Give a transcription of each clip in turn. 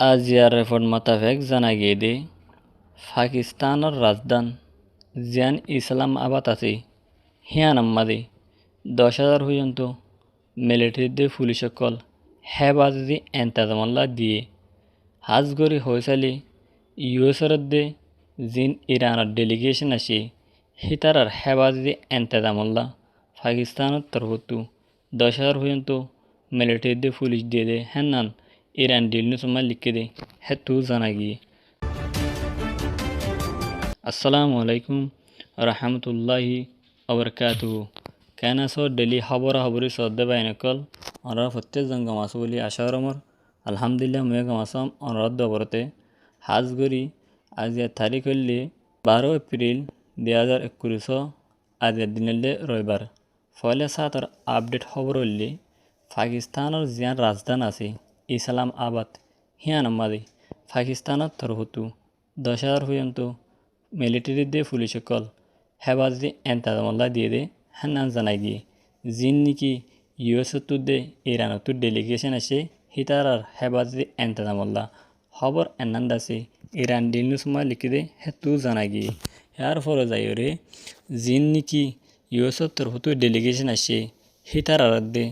আজিয়ার report মোতাবেক জানা গিয়ে পাকিস্তানের রাজধানী জিয়ান ইসলামাবাদ আছে হিয়ানাম্মাদে 10,000 পর্যন্ত মিলিটারিদের পুলিশসকল হেফাজতি এন্তাজামাল্লা দিয়ে হাজগরি হয়েছালি ইউএসের জিন ইরানের ডেলিগেশন আসে হিতারার হেফাজতি এন্তাজামাল্লা পাকিস্তানের তরফতো 10,000 পর্যন্ত মিলিটারিদের পুলিশ দিয়ে দে হেনান ইরান ডিল সময় লিখে দে হেতু জানা গিয়ে আসসালামু আলাইকুম রহমতুল্লাহি আবরকাতুহু কেন সো ডেলি খবরি সদ্দে বাইনকল অনরা প্রত্যেক জন গমাস বলি আশারমর আলহামদুলিল্লাহ মুয়ে গমাসম অনুরোধ দবরতে হাজগরি আজ তারিখ হইলে 12 এপ্রিল 2021 আজের দিনলে রবিবার ফলে সাতর আপডেট খবর হইলে পাকিস্তানের জিয়ান রাজধানী আছে ইসলামাবাদ হিয়ানাম্মাদে পাকিস্তানের তরফতো 10,000 পর্যন্ত মিলিটারি দিয়ে পুলিশসকল হেফাজতি এন্তাজামাল্লা দিয়ে দে হান্নান জানাই গিয়ে জিন নিকি ইউএসতো দে ইরানতো ডেলিগেশন আসে হিতারার হেফাজতি এন্তাজামাল্লা খবর এনান দাসে ইরান ডিল সময় লিখে দে হেতু জানাই গিয়ে ইয়ার ফলে যাই রে জিন নিকি ইউএসর তরফতো ডেলিগেশন আসে হিতারার দে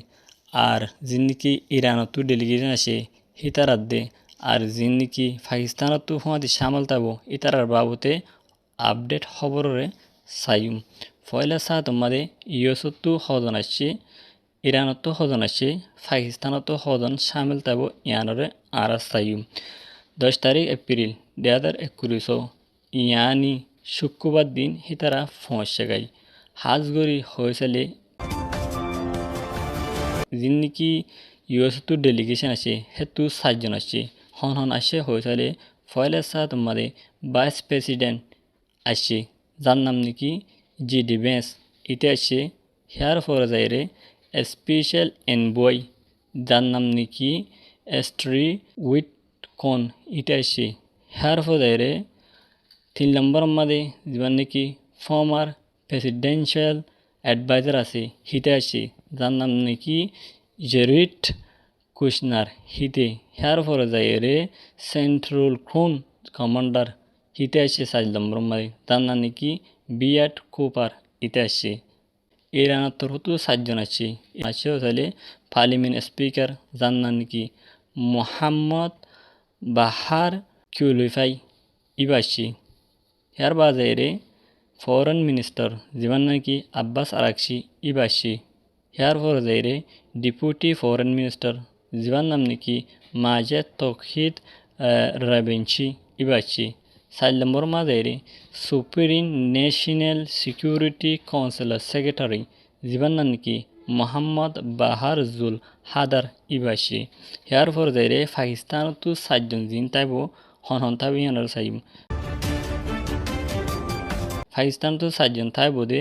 আর জিন নিকি ইরানতো ডেলিগেশন আসে হিতারার দে আর জিন নিকি পাকিস্তানতো হুঁয়াদি সামাল তাবো ইতারার বাবতে আপডেট খবরে সাইম পয়লা সাত আমাদের ইউএসতো হজন আসছে ইরানতো হজন আসছে পাকিস্তানতো হজন সামিল তাবো ইয়ানরে আর সাইম 10 তারিখ এপ্রিল 2021 ইয়ানি শুক্রবার দিন হিতারা পৌঁছে গাই হাজগরি হয়েছিলে যিন নাকি ইউএসতো ডেলিগেশন আছে হেতু 7 জন আসছে হন আসে হয়েছিলে পয়লা সাত আমাদের ভাইস প্রেসিডেন্ট আসছে যার নাম নাকি জিডি ভেন্স ইতে আসছে হেয়ার ফর যাইরে স্পেশাল এনবয় যার নাম নাকি এস্ট্রি উইটকন ইতে আসছে হেয়ার ফর যাইরে 3 নম্বর আমাদের যার নাকি ফর্মার প্রেসিডেন্সিয়াল অ্যাডভাইজার আছে হিতে আসছে যার নাম নাকি জেরিড কুশনার হিতে হেয়ার ফর যাইরে সেন্ট্রাল ক্রোন কমান্ডার হিতে আসছে 4 নম্বর মারে তার নাম নাকি বিয়াট কুপার ইতে আসছে ইরানের তরফতো 7 জন আসছে হলে পার্লিমেন্ট স্পিকার যার নাম নাকি মোহাম্মদ বাহার কিউলিফাই ইবা আসছে হেয়ার বাজারে ফরেন মিনিস্টার যেমন নাকি আব্বাস আরাকসি ইবা আসছে হেয়ার ফর যাইরে ডেপুটি ফরেন মিনিস্টার যেমন নাম নাকি মাজেদ তৌহিদ রাবেঞ্চি ইবা আসছে 4 নম্বর মাঝে সুপ্রিম ন্যাশনাল সিকিউরিটি কাউন্সিলের সেক্রেটারি জীবন নাম নাকি মোহাম্মদ বাহার জুল হাদার ইবাসি হেয়ার ফর যাইরে পাকিস্তানতো 7 জন জিন তাইব হন তাইব ইয়ানোর সাইম পাকিস্তানতো 7 জন তাইব দে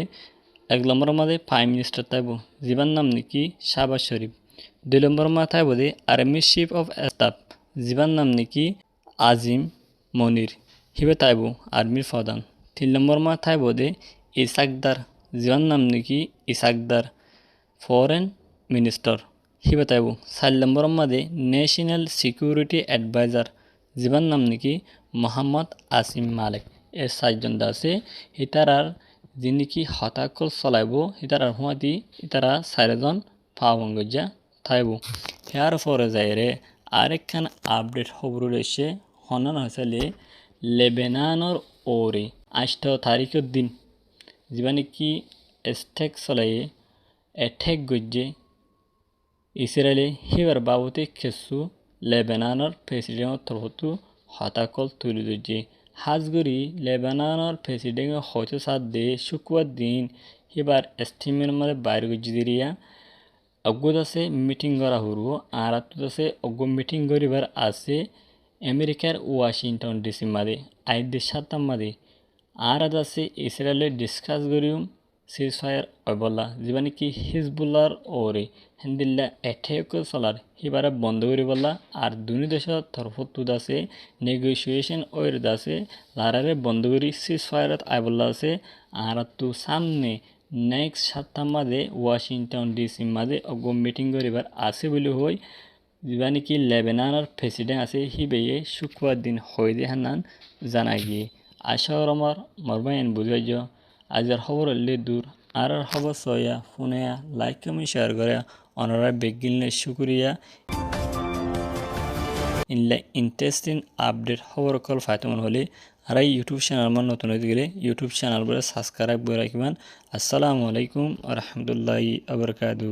1 নম্বর মাঝে প্রাইম মিনিস্টার তাইব জীবন নাম নাকি শাহবাজ শরীফ 2 নম্বর মাঝে তাইব দে আর্মি চিফ অফ স্টাফ জীবন নাম নাকি আজিম মনির হিবে তাইব আর্মির প্রধান 3 নম্বর মা তাইব দে ইসাকদার জীবন নাম নাকি ইসাকদার ফরেন মিনিস্টার হিবে তাইব 4 নম্বর মাদে ন্যাশনাল সিকিউরিটি অ্যাডভাইজার জীবন নাম নাকি মোহাম্মদ আসিম মালিক এর 4 জন আছে হিতারার যিনি কি হতাকল চলাইব হিতারার হুঁয়াদি ইতারা 4 জন পাওয়ঙ্গজা থাইব হেয়ার ফরে যাইরে আরেকখান আপডেট খবর রয়েছে হনন হয়েছে লেবাননের ওরে 8 তারিখের দিন যেখানে কি স্টেক চলাইয়ে এঠেক গজ্জে ইসরায়েলে হিবার বাবতে কিছু লেবাননের প্রেসিডেন্টের তরফতো হতাকল তুলে দিচ্ছে হাজগরি লেবাননের প্রেসিডেন্টের হয়তো সাথ দিয়ে শুক্রবার দিন হিবার স্টিমের মধ্যে বাইরে গজ্জে দিরিয়া অজ্ঞত আছে মিটিং করা হরব আর আছে অজ্ঞ মিটিং করিবার আছে আমেরিকার ওয়াশিংটন ডিসি মাদে আইদের 7 মাদে আর আছে ইসরায়েলের ডিসকাস করিম সিজফায়ার অবলা যেবানি কি হিজবুল্লাহর ওরে হেন্দিল্লা এঠেক চলার হিবারে বন্ধ করি বললা আর দুই দেশের তরফত আছে নেগোসিয়েশন ওর আছে লারারে বন্ধ করি সিজফায়ারত আইবল্লা আছে আর তো সামনে নেক্সট 7 মাদে ওয়াশিংটন ডিসি মাদে অজ্ঞ মিটিং করিবার আছে বলে হই যিবা নেকি লেবাননৰ প্ৰেচিডেণ্ট আছে সি বেয়ে শুক্ৰবাৰ দিন হয়দে হান্নান জানাই গিয়ে আশা আমার মরবাইন বুঝাইজ আজের খবর হলে দূর আর খবর সয়া ফোনে লাইক কমেন্ট শেয়ার করে অনারা বেগিলনে শুক্রিয়া ইনলে ইন্টারেস্টিং আপডেট খবর কল ফায়তমন হলে আর ইউটিউব চ্যানেল আমার নতুন হয়ে গেলে ইউটিউব চ্যানেল বলে সাবস্ক্রাইব করে রাখবেন। আসসালামু আলাইকুম রহমতুল্লাহি আবরকাতু।